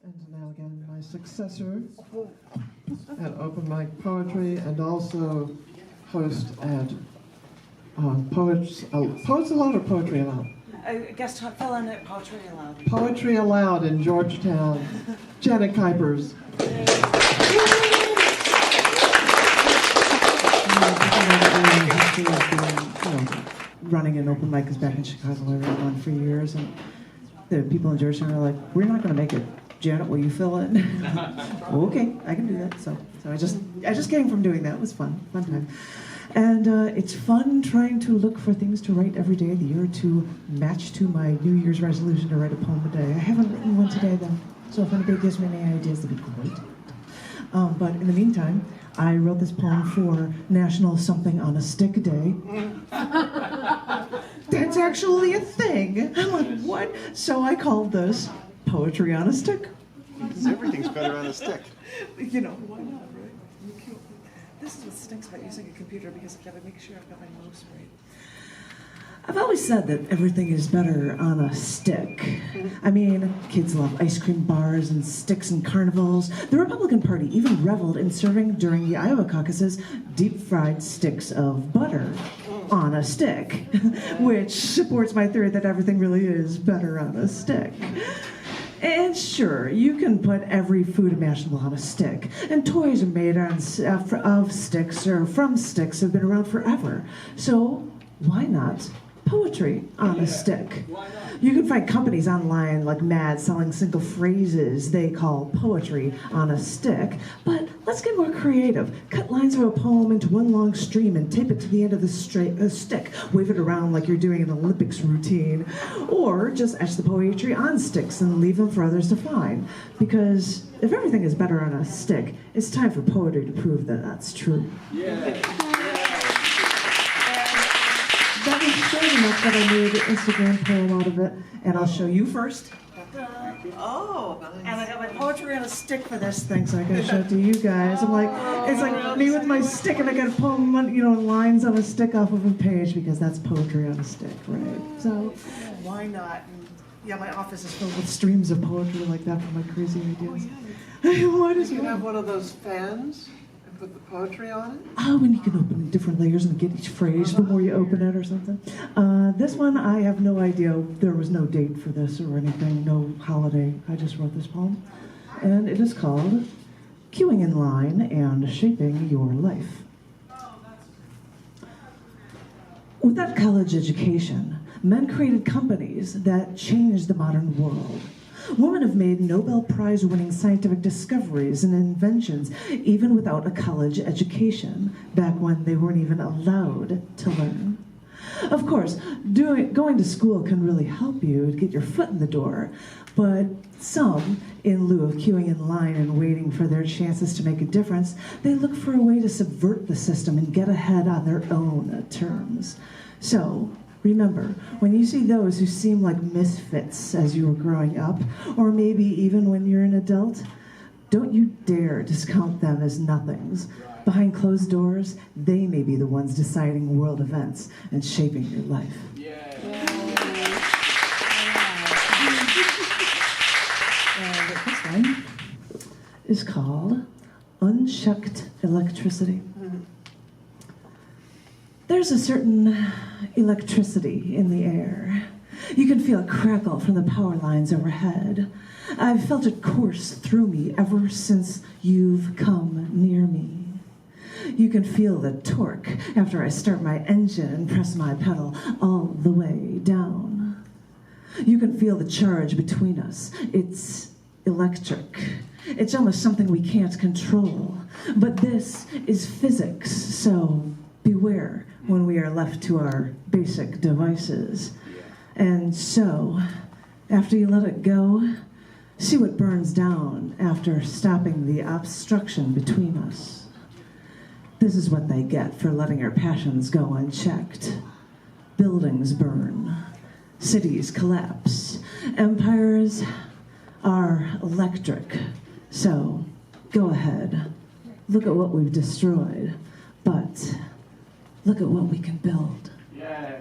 And now again, my successor at Open Mic Poetry and also host at Poets Aloud or Poetry Aloud? Guest fellow at Poetry Aloud. Poetry Aloud in Georgetown. Janet Kuypers. Running an open mic is back in Chicago. I ran one for years, and the people in Georgetown are like, "We're not going to make it. Janet, will you fill in?" Okay, I can do that. So I just came from doing that. It was fun time. And it's fun trying to look for things to write every day of the year to match to my New Year's resolution to write a poem a day. I haven't written one today, though, so if anybody gives me any ideas, that'd be great. But in the meantime, I wrote this poem for National Something on a Stick Day. That's actually a thing. I'm like, what? So I called this Poetry on a Stick. Because everything's better on a stick. You know, why not, right? This is what stinks about using a computer because I've got to make sure I've got my mouse right. I've always said that everything is better on a stick. I mean, kids love ice cream bars and sticks and carnivals. The Republican Party even reveled in serving during the Iowa caucuses deep-fried sticks of butter on a stick, which supports my theory that everything really is better on a stick. And sure, you can put every food imaginable on a stick, and toys are made of sticks or from sticks have been around forever. So why not poetry on a stick? You can find companies online like Mad selling single phrases they call poetry on a stick, but let's get more creative. Cut lines of a poem into one long stream and tape it to the end of the stick. Wave it around like you're doing an Olympics routine. Or just etch the poetry on sticks and leave them for others to find. Because if everything is better on a stick, it's time for poetry to prove that that's true. That was straight enough that I made an Instagram poem out of it, and I'll show you first. Oh, and I got my poetry on a stick for this thing, so I gotta show it to you guys. I'm like, it's like me with my stick, and I got a poem, lines on a stick off of a page, because that's poetry on a stick, right? So, why not? And yeah, my office is filled with streams of poetry like that from my crazy ideas. Why does You have one of those fans and put the poetry on it? Oh, and you can open different layers and get each phrase before you open it or something. This one, I have no idea. There was no date for this or anything, no holiday. I just wrote this poem. And it is called Queuing in Line and Shaping Your Life. Without college education, men created companies that changed the modern world. Women have made Nobel Prize-winning scientific discoveries and inventions even without a college education, back when they weren't even allowed to learn. Of course, going to school can really help you to get your foot in the door, but some, in lieu of queuing in line and waiting for their chances to make a difference, they look for a way to subvert the system and get ahead on their own terms. So, remember, when you see those who seem like misfits as you were growing up, or maybe even when you're an adult, don't you dare discount them as nothings. Behind closed doors, they may be the ones deciding world events and shaping your life. And this one is called Unchecked Electricity. There's a certain electricity in the air. You can feel a crackle from the power lines overhead. I've felt it course through me ever since you've come near me. You can feel the torque after I start my engine and press my pedal all the way down. You can feel the charge between us. It's electric. It's almost something we can't control. But this is physics, so beware when we are left to our basic devices. And so, after you let it go, see what burns down after stopping the obstruction between us. This is what they get for letting our passions go unchecked. Buildings burn, cities collapse, empires are electric. So, go ahead, look at what we've destroyed, but look at what we can build. Yeah.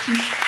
Thank you.